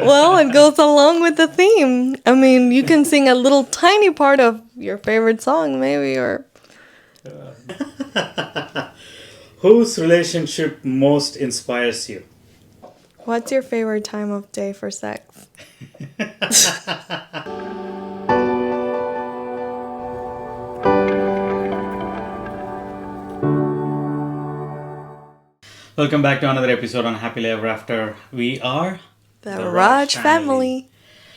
Well, it goes along with the theme. I mean, you can sing a little tiny part of your favorite song, maybe, or Whose relationship most inspires you? what's your favorite time of day for sex? Welcome back to another episode on Happily Ever After. We are The Raj family.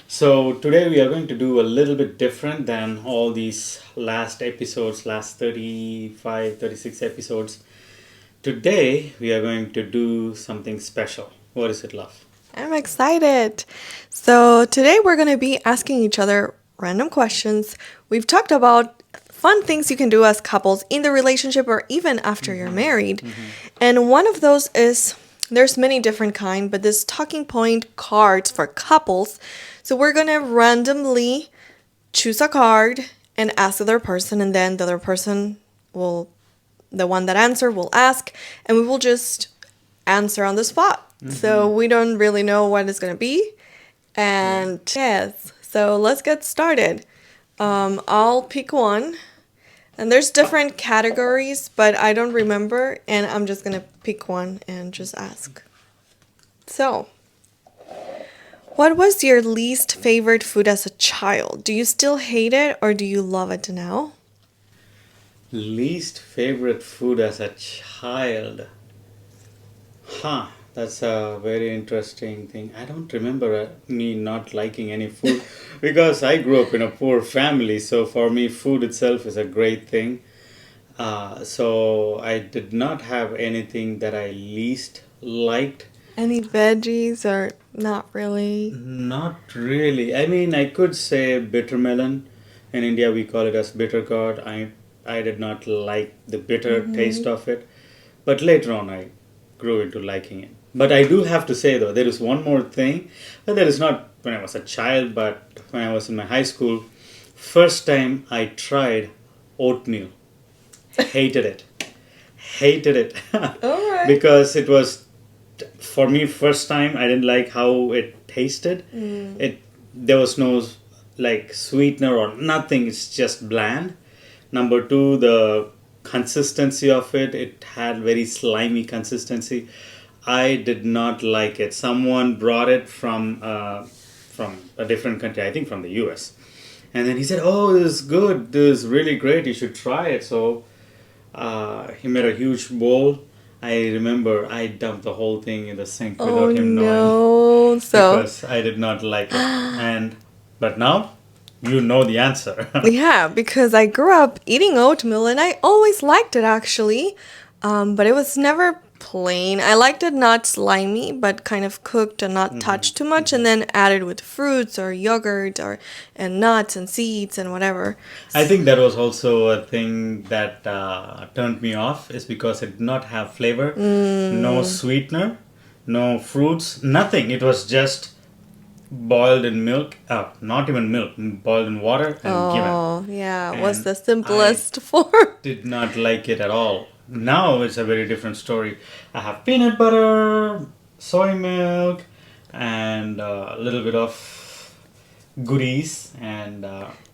So today we are going to do a little bit different than all these last episodes, last 35, 36 episodes. Today we are going to do something special. What is it, love? I'm excited. So today we're going to be asking each other random questions. We've talked about fun things you can do as couples in the relationship or even after you're married. And one of those is, there's many different kind, but this talking point cards for couples. So we're going to randomly choose a card and ask the other person, and then the other person will, the one that answer will ask, and we will just answer on the spot. So we don't really know what it's going to be. And yes, so let's get started. I'll pick one. And there's different categories, but I don't remember. And I'm just going to pick one and just ask. So, what was your least favorite food as a child? Do you still hate it or do you love it now? Least favorite food as a child? That's a very interesting thing. I don't remember me not liking any food because I grew up in a poor family. So for me, food itself is a great thing. So I did not have anything that I least liked. Any veggies or not really? Not really. I mean, I could say bitter melon. In India, we call it as bitter gourd. I did not like the bitter taste of it. But later on, I grew into liking it. But I do have to say, though, there is one more thing. But that is not when I was a child, but when I was in my high school. First time I tried oatmeal. Hated it. Hated it. Alright. Because it was, for me, first time, I didn't like how it tasted. There was no like sweetener or nothing. It's just bland. Number two, the consistency of it had very slimy consistency. I did not like it. Someone brought it from a different country, I think from the US. And then he said, "Oh, this is good. This is really great. You should try it." So he made a huge bowl. I remember I dumped the whole thing in the sink without him knowing. Because I did not like it. But now you know the answer. Yeah, because I grew up eating oatmeal and I always liked it actually. But it was never plain. I liked it not slimy, but kind of cooked and not touched too much, and then added with fruits or yogurt and nuts and seeds and whatever. I think that was also a thing that turned me off, is because it did not have flavor, no sweetener, no fruits, nothing. It was just boiled in milk, not even milk, boiled in water and given. Oh, yeah, it was And the simplest form. Did not like it at all. Now it's a very different story. I have peanut butter, soy milk, and a little bit of goodies, and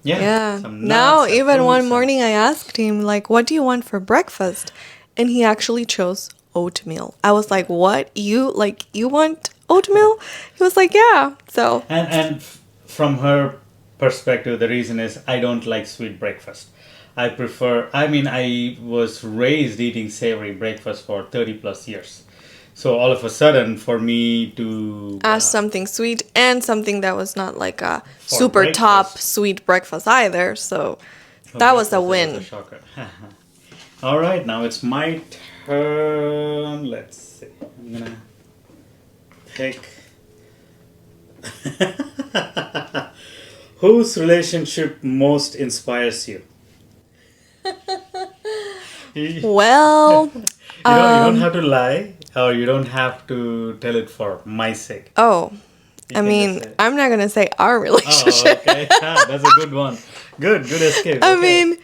Yeah. some nuts. Now, and even one fruits morning I asked him, like, what do you want for breakfast? And he actually chose oatmeal. I was like, what? You want oatmeal? He was like, yeah. So. And from her perspective, the reason is I don't like sweet breakfast. I was raised eating savory breakfast for 30 plus years. So all of a sudden, for me to Ask something sweet and something that was not like a super breakfast. top sweet breakfast either. So that was a win. was a shocker. All right, now it's my turn. Let's see. I'm gonna pick. Whose relationship most inspires you? Well, you don't have to lie, or you don't have to tell it for my sake. oh, You I can mean, just say- I'm not gonna say our Oh, relationship. okay. That's a good one. Good escape. I Okay. mean,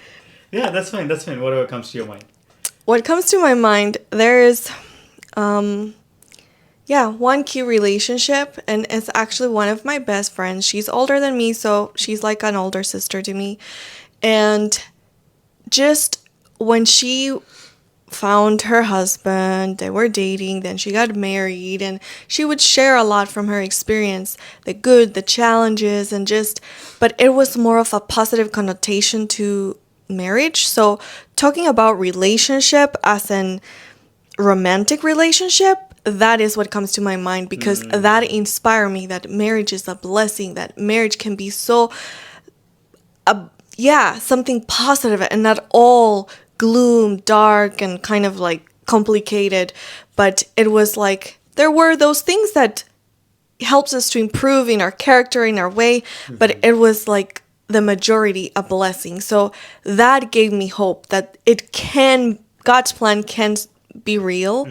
Yeah, that's fine. Whatever comes to your mind. what comes to my mind, there is, Yeah, one key relationship, and it's actually one of my best friends. She's older than me, so she's like an older sister to me. And just when she found her husband, they were dating, then she got married, and she would share a lot from her experience, the good, the challenges, and just, but it was more of a positive connotation to marriage. So talking about relationship as an romantic relationship, that is what comes to my mind because that inspired me that marriage is a blessing, that marriage can be so yeah, something positive and not all gloom, dark, and kind of like complicated. But it was like there were those things that helps us to improve in our character, in our way, but it was like the majority a blessing. So that gave me hope that it can, God's plan can be real.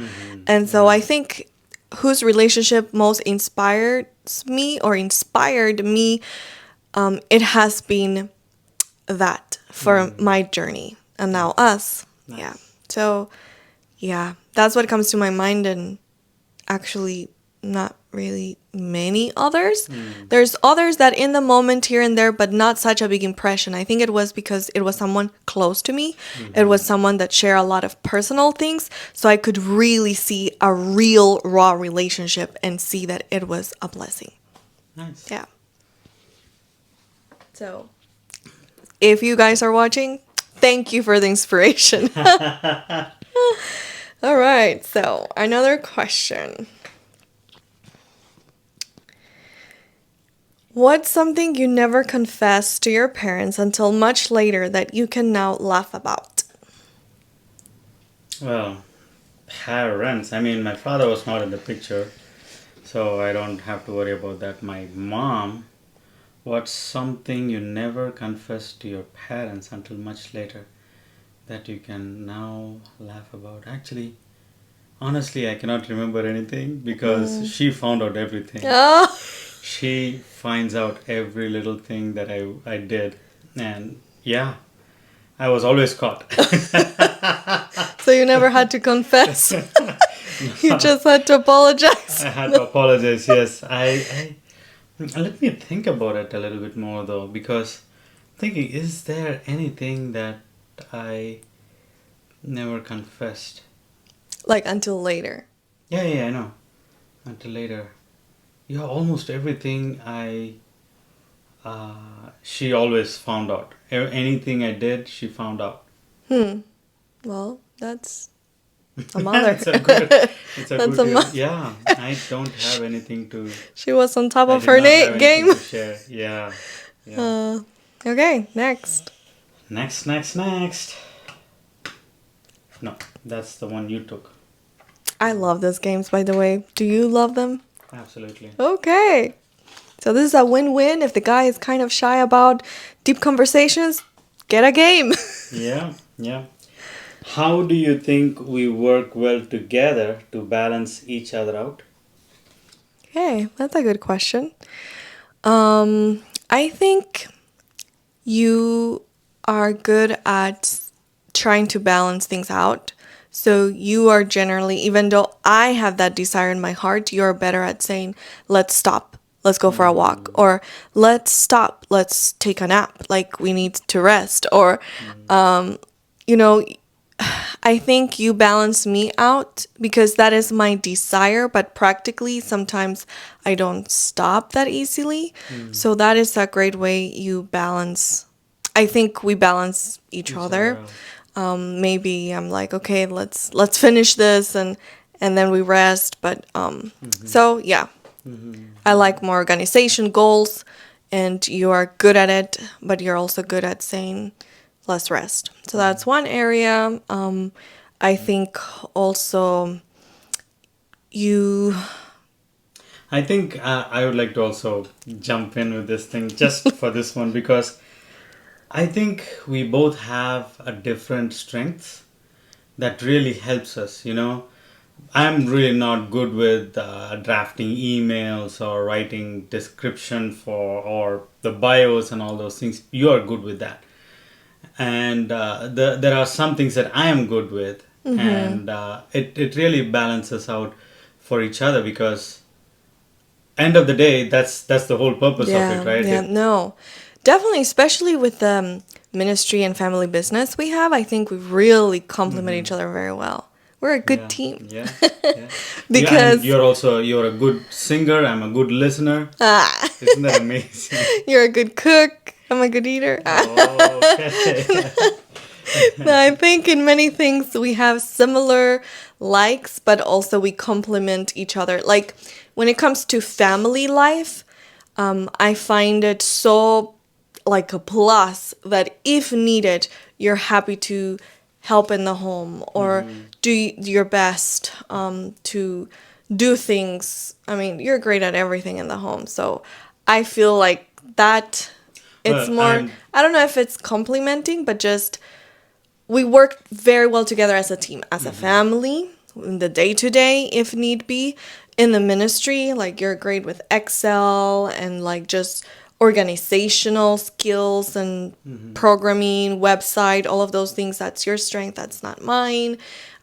And so I think whose relationship most inspires me or inspired me, it has been that for my journey and now us. Yeah. Nice. So, yeah, that's what comes to my mind, and actually, not really many others. There's others that in the moment here and there, but not such a big impression. I think it was because it was someone close to me. It was someone that shared a lot of personal things. So I could really see a real, raw relationship and see that it was a blessing. Nice. Yeah. So if you guys are watching, thank you for the inspiration. All right, so another question. What's something you never confessed to your parents until much later that you can now laugh about? Well, parents. I mean, my father was not in the picture, so I don't have to worry about that. My mom. What's something you never confessed to your parents until much later that you can now laugh about? Actually, honestly, I cannot remember anything because she found out everything. Oh, She finds out every little thing that I did. And yeah, I was always caught. so you never had to confess. You just had to apologize. I had to apologize. Yes, I let me think about it a little bit more though, because thinking, is there anything that I never confessed? Like until later. Yeah, I know. Until later. Yeah, almost everything she always found out. Anything I did, she found out. Well, that's a mother. It's a good, it's a That's good, a mother. yeah, I don't have anything to, She was on top I of did her not have anything game. to share. Yeah, yeah. Okay, next. Next. No, that's the one you took. I love those games, by the way. Do you love them? Absolutely. Okay. So this is a win-win. If the guy is kind of shy about deep conversations, get a game. Yeah. How do you think we work well together to balance each other out? Okay, that's a good question. I think you are good at trying to balance things out. So you are generally, even though I have that desire in my heart, you're better at saying, let's stop. Let's go for a walk. Or let's stop. Let's take a nap. Like we need to rest. Or, you know, I think you balance me out because that is my desire, but practically sometimes I don't stop that easily. So that is a great way you balance. I think we balance each other. out. Maybe I'm like, okay, let's finish this and then we rest. But so yeah, I like more organization goals, and you are good at it, but you're also good at saying let's rest. So that's one area. I think also you. I think I would like to also jump in with this thing just for this one because I think we both have a different strengths that really helps us, you know. I'm really not good with drafting emails or writing description for or the bios and all those things. You are good with that, and there are some things that I am good with, and it really balances out for each other, because end of the day, that's the whole purpose of it, right? Yeah, no. Definitely, especially with the ministry and family business we have, I think we really complement each other very well. We're a good team. Yeah, yeah. And Because you're a good singer. I'm a good listener. Isn't that amazing? you're a good cook. I'm a good eater. Okay. No, I think in many things we have similar likes, but also we complement each other. Like when it comes to family life, I find it so like a plus that if needed, you're happy to help in the home or do your best to do things. I mean, you're great at everything in the home. So I feel like that it's Well, more, I don't know if it's complimenting, but just we work very well together as a team, as a family, in the day to day, if need be. In the ministry, like you're great with Excel and like just organizational skills and programming, website, all of those things. That's your strength. That's not mine.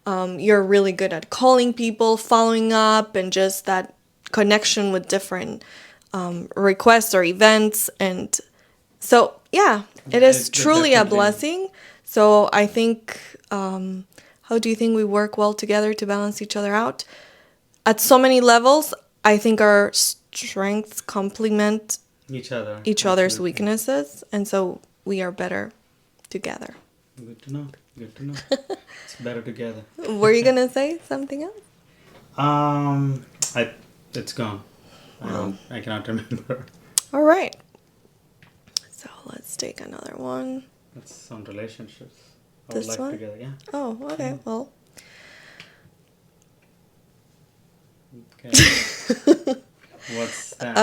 You're really good at calling people, following up, and just that connection with different requests or events. And so, yeah, it is truly a definitely. blessing. So I think, how do you think we work well together to balance each other out? At so many levels, I think our strengths complement Each other. each other's Absolutely. weaknesses, and so we are better together. Good to know. Good to know. It's better together. Were you gonna say something else? It's gone. I cannot remember. All right. So let's take another one. It's on relationships. Our This life one? together. Yeah. Oh, okay. Well, Okay. What's that?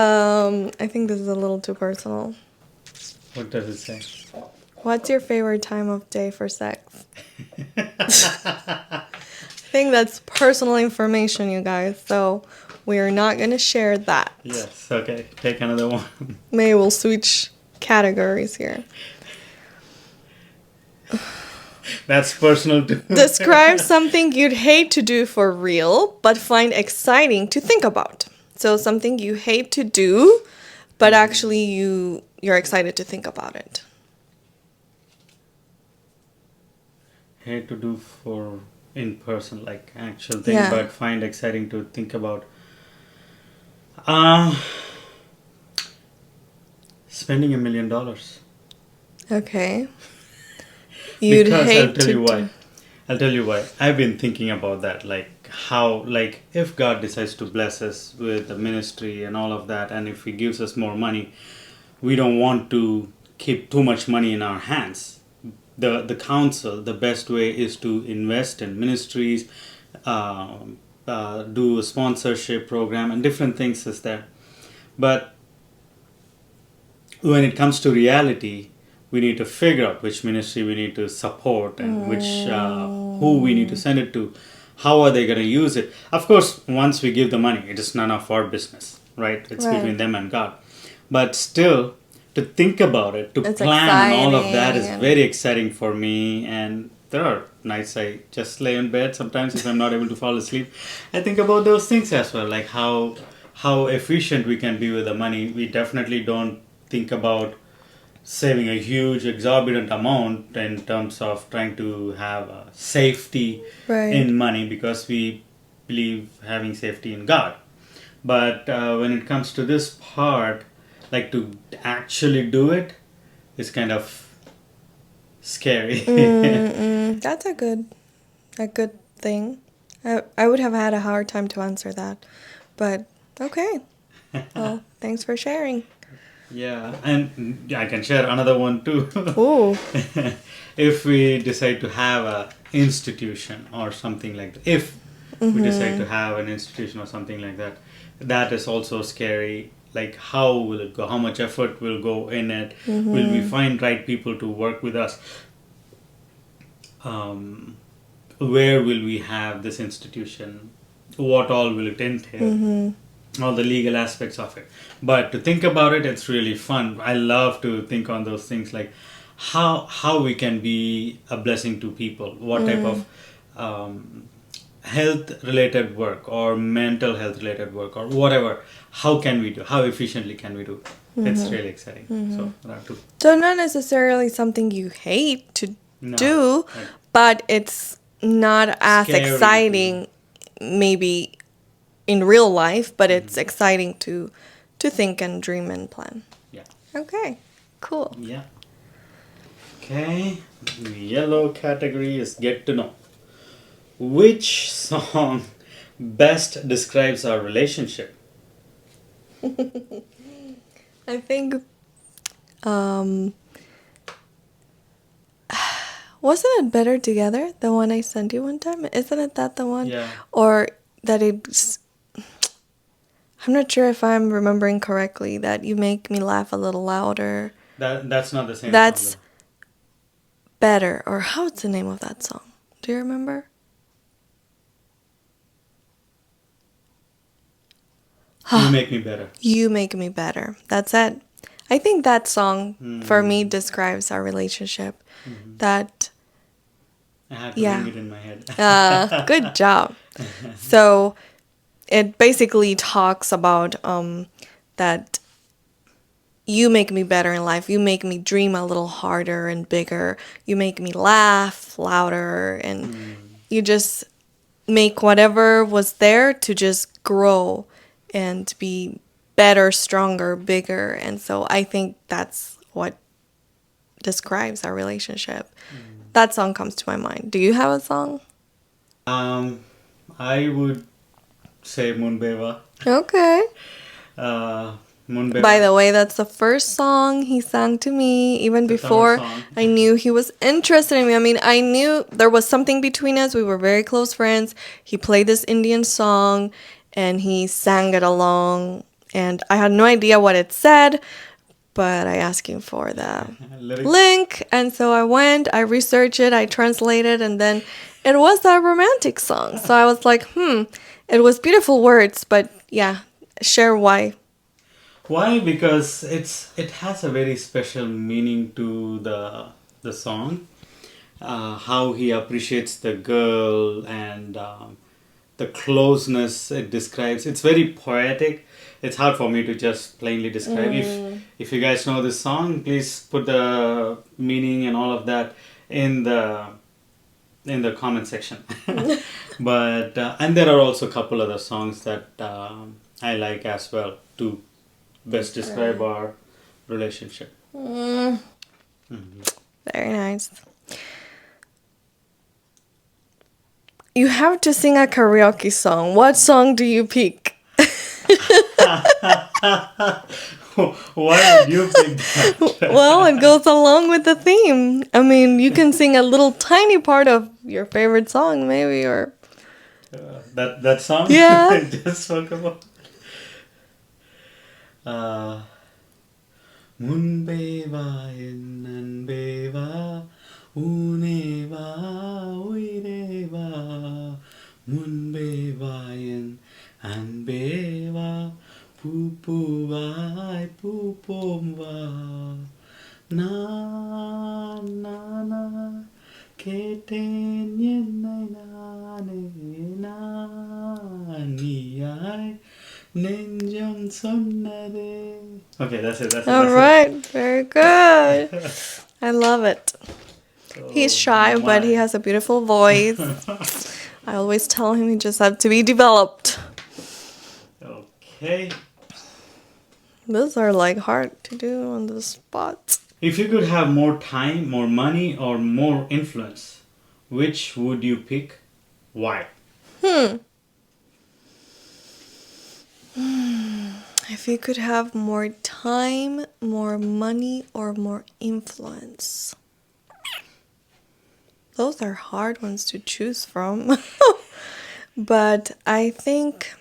I think this is a little too personal. What does it say? What's your favorite time of day for sex? I think that's personal information, you guys. So we are not gonna share that. Yes. Okay. Take another one. Maybe we'll switch categories here. That's personal too. Describe something you'd hate to do for real, but find exciting to think about. So something you hate to do, but actually you're excited to think about it. Hate to do for in person, like actual thing, Yeah. but find exciting to think about. Spending $1 million. Okay. You'd Because hate I'll tell to you why. do. I'll tell you why. I've been thinking about that, like how, like if God decides to bless us with the ministry and all of that, and if He gives us more money, we don't want to keep too much money in our hands. The counsel, the best way is to invest in ministries, do a sponsorship program, and different things is there. But when it comes to reality, we need to figure out which ministry we need to support and which who we need to send it to. How are they going to use it? Of course, once we give the money, it is none of our business, right? It's Right. between them and God. But still, to think about it, to It's plan and all of that is exciting and- very exciting for me. And there are nights I just lay in bed sometimes if I'm not able to fall asleep. I think about those things as well, like how efficient we can be with the money. We definitely don't think about saving a huge exorbitant amount in terms of trying to have safety Right. in money, because we believe having safety in God. But when it comes to this part, like to actually do it is kind of scary. That's a good thing. I would have had a hard time to answer that, but okay. Well, thanks for sharing. Yeah, and I can share another one too. Ooh. If we decide to have a institution or something like that, if we decide to have an institution or something like that, that is also scary. Like how will it go? How much effort will go in it? Will we find right people to work with us? Where will we have this institution? What all will it entail? All the legal aspects of it. But to think about it, it's really fun. I love to think on those things, like how we can be a blessing to people. What type of health related work or mental health related work or whatever, how can we do? How efficiently can we do? It's really exciting. So that too. So not necessarily something you hate to No, do, like but it's not as scary to- exciting maybe in real life, but it's exciting to think and dream and plan. Yeah. Okay. Cool. Yeah. Okay. The yellow category is get to know. Which song best describes our relationship? I think um wasn't it Better Together, the one I sent you one time? Isn't it that the one? Yeah. Or that it's I'm not sure if I'm remembering correctly that you make me laugh a little louder. That's not the same That's song. Better, or how's the name of that song? Do you remember? Though. You make me better. You Make Me Better. That's it. I think that song for me describes our relationship. That I had to Yeah. ring it in my head. good job. So it basically talks about that you make me better in life. You make me dream a little harder and bigger. You make me laugh louder, and you just make whatever was there to just grow and be better, stronger, bigger. And so I think that's what describes our relationship. That song comes to my mind. Do you have a song? I would say Moonbeva. Okay. Moonbeva. By the way, that's the first song he sang to me, even It's a before Tamil song. I knew he was interested in me. I mean, I knew there was something between us. We were very close friends. He played this Indian song and he sang it along. And I had no idea what it said, but I asked him for the Lyrics. link. And so I went, I researched it, I translated, and then it was a romantic song. So I was like, it was beautiful words, but yeah, share why. Why? Because it has a very special meaning to the song. How he appreciates the girl and the closeness it describes. It's very poetic. It's hard for me to just plainly describe. If you guys know this song, please put the meaning and all of that in the comment section. But and there are also a couple other songs that I like as well to best describe our relationship. Very nice. You have to sing a karaoke song. What song do you pick? Why would you pick that? Well, it goes along with the theme. I mean, you can sing a little tiny part of your favorite song, maybe, or That song? Yeah. I just spoke about. Munbeva Nanbeva Uneva Uireva Munbeva Anbeva Pupuvai Pupomva Na na na Keten Yenai Nane Na Niyai Nenjam Sonnade. Okay, that's it. all right, very good. I love it. He's shy, but he has a beautiful voice. I always tell him he just has to be developed. Okay. Those are like hard to do on the spot. If you could have more time, more money, or more influence, which would you pick? Why? If you could have more time, more money, or more influence. Those are hard ones to choose from. But I think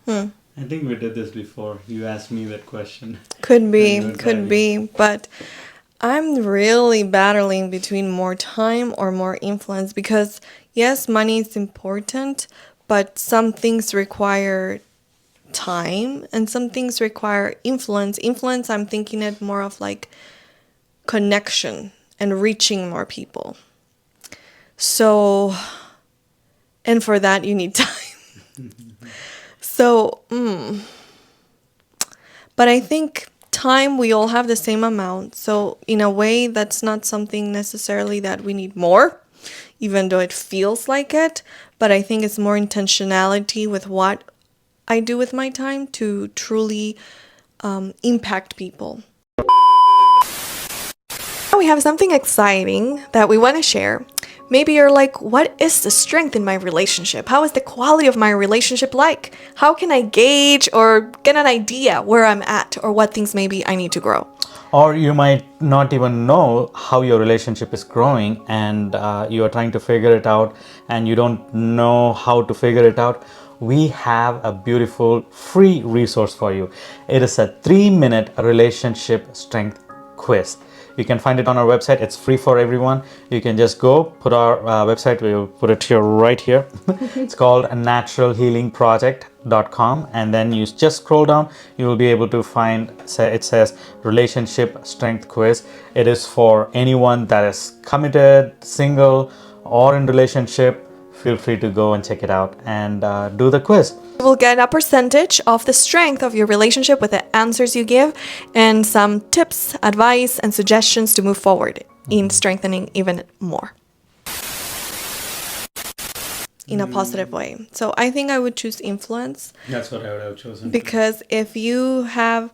I think we did this before. You asked me that question. Could When be, you were could driving. be, but I'm really battling between more time or more influence because yes, money is important, but some things require time, and some things require influence. Influence, I'm thinking it more of like connection and reaching more people. So, and for that, you need time. So, but I think time, we all have the same amount. So, in a way, that's not something necessarily that we need more, even though it feels like it. But I think it's more intentionality with what I do with my time to truly impact people. We have something exciting that we want to share. Maybe you're like, what is the strength in my relationship? How is the quality of my relationship like? How can I gauge or get an idea where I'm at or what things maybe I need to grow? Or you might not even know how your relationship is growing, and you are trying to figure it out and you don't know how to figure it out. We have a beautiful free resource for you. It is a 3-minute relationship strength quiz. You can find it on our website. It's free for everyone. You can just go put our website. We'll put it here right here. It's called naturalhealingproject.com, and then you just scroll down. You will be able to find, it says relationship strength quiz. It is for anyone that is committed, single, or in relationship. Feel free to go and check it out and do the quiz. You will get a percentage of the strength of your relationship with the answers you give and some tips, advice, and suggestions to move forward in strengthening even more in a positive way. So I think I would choose influence. That's what I would have chosen. Because if you have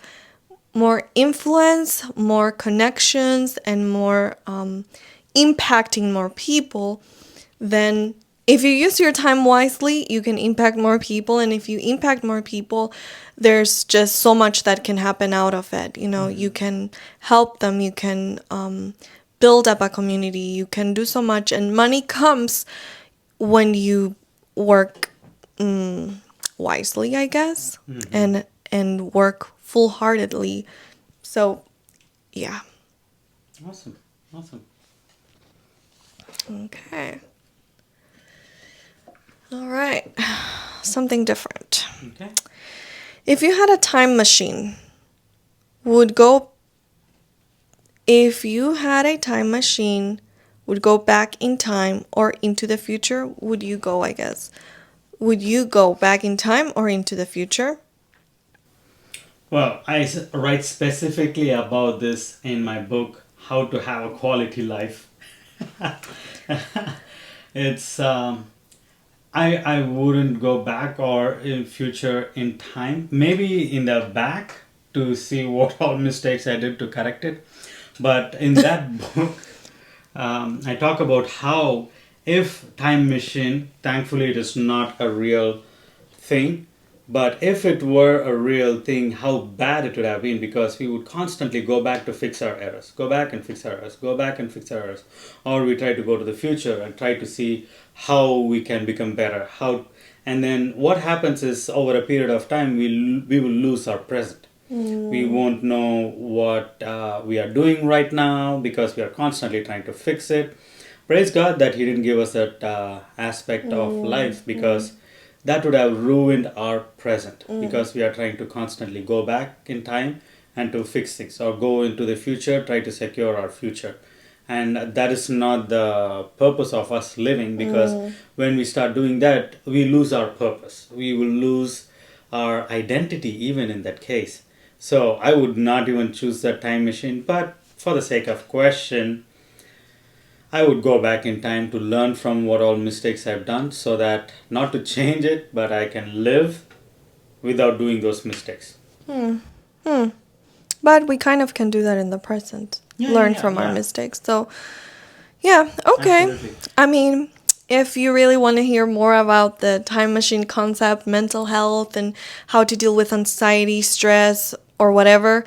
more influence, more connections, and more impacting more people, then if you use your time wisely, you can impact more people. And if you impact more people, there's just so much that can happen out of it. You know, you can help them, you can build up a community, you can do so much. And money comes when you work wisely, I guess, and work full-heartedly. So, yeah. Awesome. Okay. All right. Something different. Okay. If you had a time machine, would go back in time or into the future, would you go, I guess? Would you go back in time or into the future? Well, I write specifically about this in my book, How to Have a Quality Life. It's I wouldn't go back or in future in time. Maybe in the back to see what all mistakes I did to correct it. But in that book, I talk about how if time machine, thankfully it is not a real thing, but if it were a real thing, how bad it would have been, because we would constantly go back to fix our errors, go back and fix our errors, go back and fix our errors. Or we try to go to the future and try to see how we can become better. And then what happens is over a period of time, we will lose our present. We won't know what we are doing right now because we are constantly trying to fix it. Praise God that He didn't give us that aspect of life, because that would have ruined our present, because we are trying to constantly go back in time and to fix things, or go into the future, try to secure our future. And that is not the purpose of us living, because when we start doing that, we lose our purpose. We will lose our identity even in that case. So I would not even choose that time machine, but for the sake of question, I would go back in time to learn from what all mistakes I've done, so that not to change it, but I can live without doing those mistakes. But we kind of can do that in the present. Learn from our mistakes. So, yeah, okay. Absolutely. I mean, if you really want to hear more about the time machine concept, mental health, and how to deal with anxiety, stress, or whatever,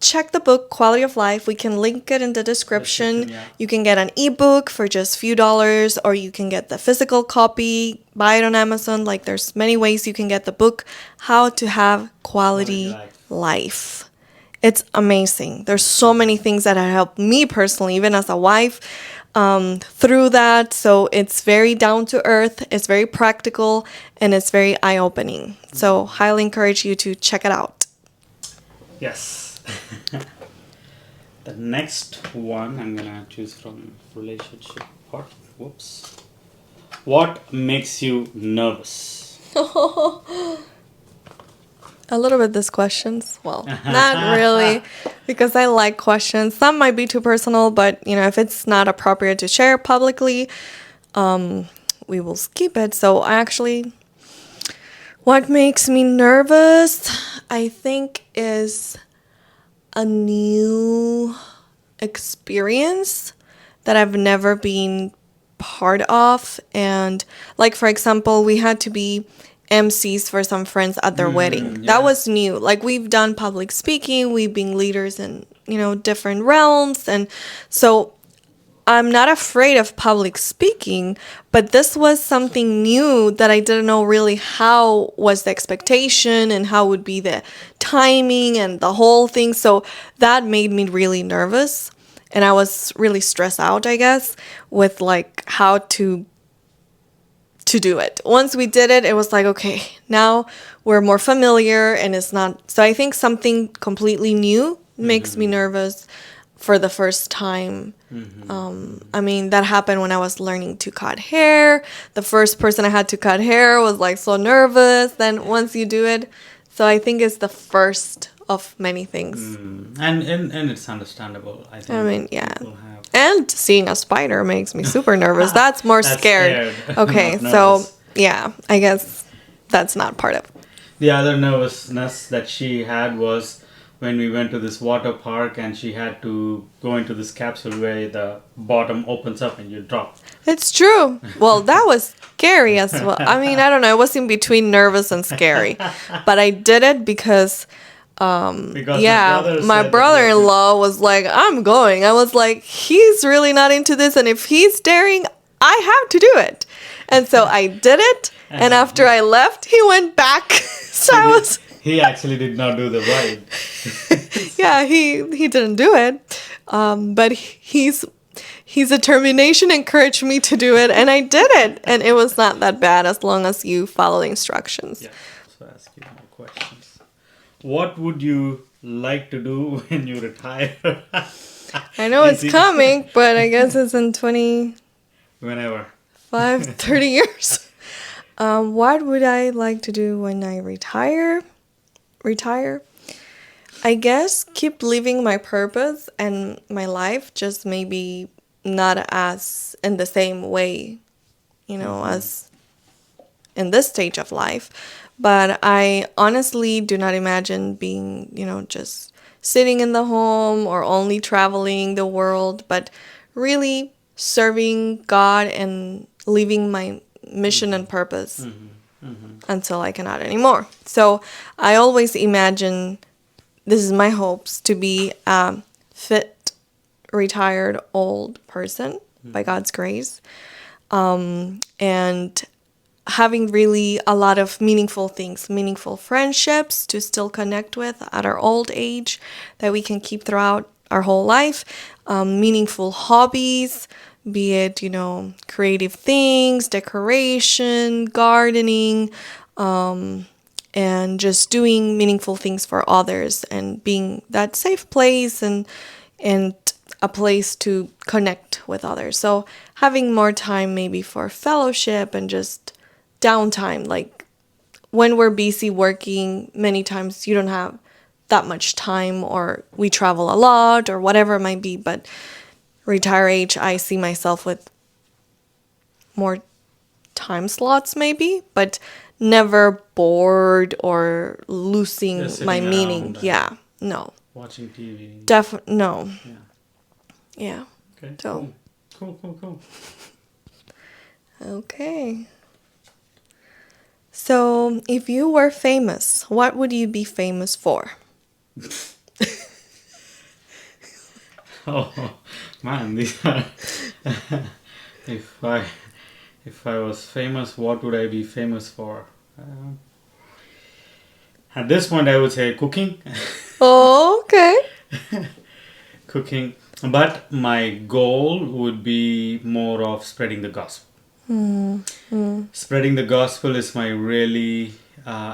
check the book Quality of Life. We can link it in the description. You can get an ebook for just a few dollars, or you can get the physical copy, buy it on Amazon. Like, there's many ways you can get the book, How to Have Quality Life. It's amazing. There's so many things that have helped me personally, even as a wife. through that. So it's very down to earth, it's very practical, and it's very eye opening. So highly encourage you to check it out. Yes. The next one I'm gonna choose from relationship part. Whoops. What makes you nervous? A little bit this questions. Well, not really, because I like questions. Some might be too personal, but if it's not appropriate to share publicly, we will skip it. So what makes me nervous, I think, is a new experience that I've never been part of. And like, for example, we had to be MCs for some friends at their wedding. Yeah. That was new. Like, we've done public speaking, we've been leaders in, different realms. And so I'm not afraid of public speaking, but this was something new that I didn't know really how was the expectation and how would be the timing and the whole thing. So that made me really nervous. And I was really stressed out, I guess, with like how to do it. Once we did it, it was like, okay, now we're more familiar and it's not. So I think something completely new makes me nervous for the first time. I mean, that happened when I was learning to cut hair. The first person I had to cut hair was like so nervous. Then once you do it, so I think it's the first of many things. And it's understandable. I think. I mean, yeah. People have And seeing a spider makes me super nervous. That's more That's scared. scared, Okay, not so nervous. yeah, I guess that's not part of it. The other nervousness that she had was when we went to this water park and she had to go into this capsule where the bottom opens up and you drop. It's true. Well, that was scary as well. I mean, I don't know. It was in between nervous and scary. But I did it because Because my brother-in-law was like, I'm going. I was like, he's really not into this. And if he's daring, I have to do it. And so I did it. And after I left, he went back. So I was... He actually did not do the ride. Yeah, he didn't do it. But his determination encouraged me to do it. And I did it. And it was not that bad as long as you follow the instructions. Yeah, so ask you more questions. What would you like to do when you retire? I know it's coming, but I guess it's in 25, Whenever. 30 years. What would I like to do when I retire? I guess keep living my purpose and my life, just maybe not as in the same way, as in this stage of life. But I honestly do not imagine being, just sitting in the home or only traveling the world, but really serving God and living my mission and purpose until I cannot anymore. So I always imagine, this is my hopes, to be a fit, retired, old person by God's grace. And having really a lot of meaningful things, meaningful friendships to still connect with at our old age that we can keep throughout our whole life, meaningful hobbies, be it, creative things, decoration, gardening, and just doing meaningful things for others and being that safe place and a place to connect with others. So having more time maybe for fellowship and just downtime. Like, when we're busy working, many times you don't have that much time, or we travel a lot or whatever it might be. But retire age, I see myself with more time slots maybe, but never bored or losing Just my sitting meaning. around and Yeah, no. watching TV. No. Yeah. Yeah. Okay. So. Cool. Okay. So, if you were famous, what would you be famous for? Oh man, these are. If I was famous, what would I be famous for? At this point, I would say cooking. Oh, okay. Cooking. But my goal would be more of spreading the gospel. Spreading the gospel is my really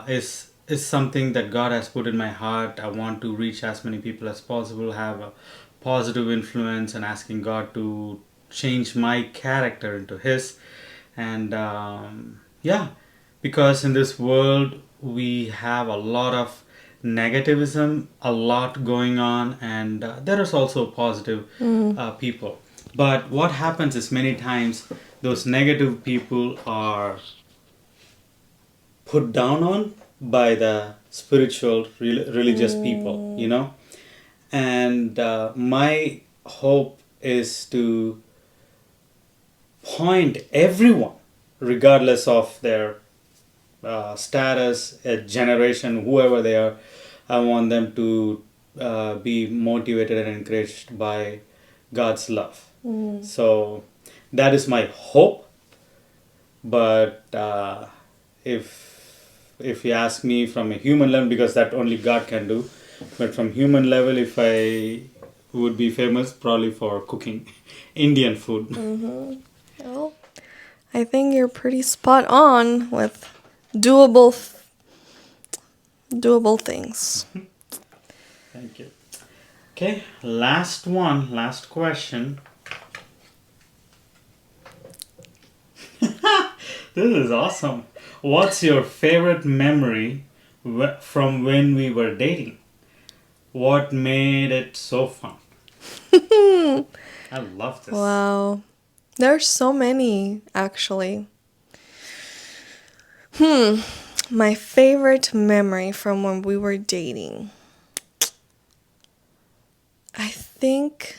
is something that God has put in my heart. I want to reach as many people as possible, have a positive influence, and asking God to change my character into His. And yeah, because in this world we have a lot of negativism, a lot going on, and there is also positive people. But what happens is many times those negative people are put down on by the spiritual religious people, you know. And my hope is to point everyone, regardless of their status, generation, whoever they are. I want them to be motivated and encouraged by God's love. So that is my hope. But if you ask me from a human level, because that only God can do, but from human level, if I would be famous, probably for cooking Indian food. Well, I think you're pretty spot on with doable things. Thank you. Okay, last one, last question. This is awesome. What's your favorite memory from when we were dating? What made it so fun? I love this. Wow. There's so many, actually. My favorite memory from when we were dating. I think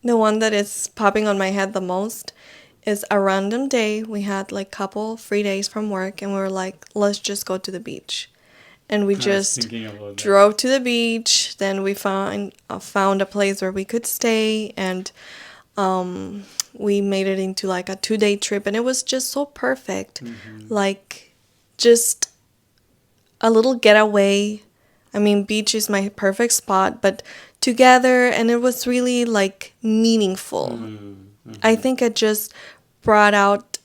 the one that is popping on my head the most is a random day. We had like couple free days from work and we were like, let's just go to the beach. And we I was just thinking about that. drove to the beach. Then we found a place where we could stay, and we made it into like a 2-day trip, and it was just so perfect. Like just a little getaway. I mean, beach is my perfect spot, but together, and it was really like meaningful. I think it just brought out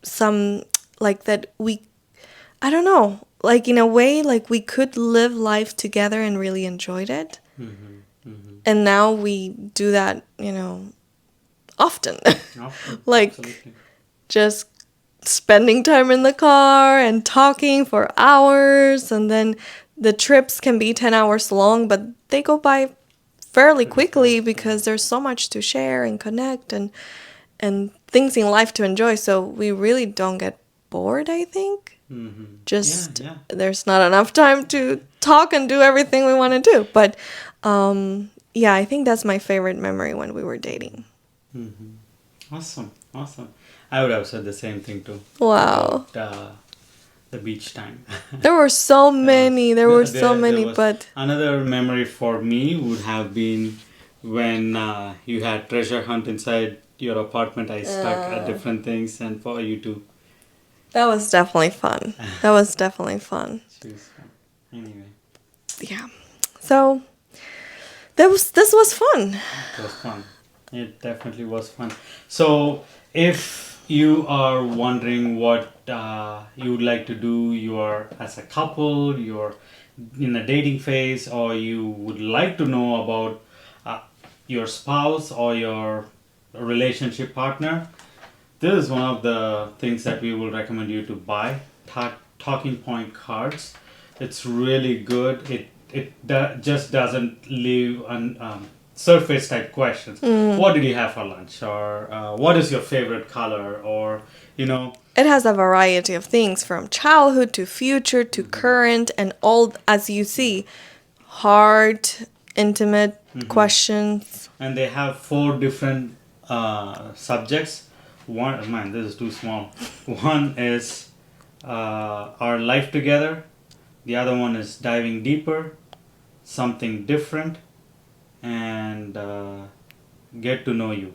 some like that I don't know, like in a way, like we could live life together and really enjoyed it. And now we do that, often. Awesome. Like Absolutely. just spending time in the car and talking for hours, and then the trips can be 10 hours long, but they go by fairly quickly because there's so much to share and connect and things in life to enjoy, so we really don't get bored, I think. Just Yeah. there's not enough time to talk and do everything we want to do, but yeah, I think that's my favorite memory when we were dating. Awesome. I would have said the same thing too. Wow. About, the beach time. There were so many. There were so There many, was but another memory for me would have been when you had treasure hunt inside your apartment. I stuck at different things, and for you to that was definitely fun. That was definitely fun. choose one. Anyway, Yeah. So this was fun. it was fun. It definitely was fun. So, if you are wondering what you would like to do, you are as a couple, you're in a dating phase, or you would like to know about your spouse or your relationship partner, this is one of the things that we will recommend you to buy. Talking point cards. It's really good. It just doesn't leave surface type questions. What did you have for lunch? Or what is your favorite color? Or, It has a variety of things from childhood to future to current, and all, as you see, hard, intimate questions. and they have 4 different subjects. One, man, this is too small. One is our life together. The other one is diving deeper, something different, and get to know you.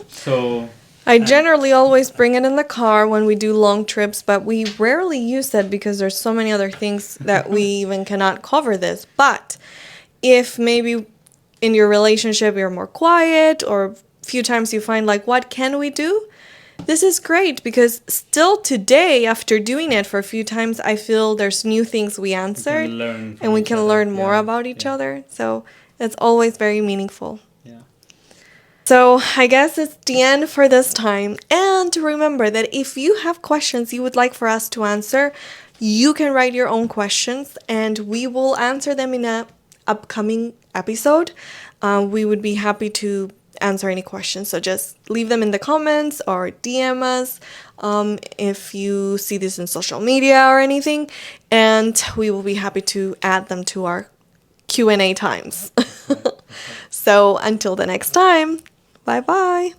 So I generally always bring it in the car when we do long trips, but we rarely use that because there's so many other things that we even cannot cover this. But if maybe in your relationship you're more quiet, or few times you find like, what can we do? This is great because still today, after doing it for a few times, I feel there's new things we answered learn from and we each can other. learn more Yeah, about each yeah. other. So it's always very meaningful. Yeah. So I guess it's the end for this time. And remember that if you have questions you would like for us to answer, you can write your own questions and we will answer them in a upcoming episode. We would be happy to answer any questions. So just leave them in the comments or DM us if you see this in social media or anything. And we will be happy to add them to our Q&A times. So until the next time, bye bye.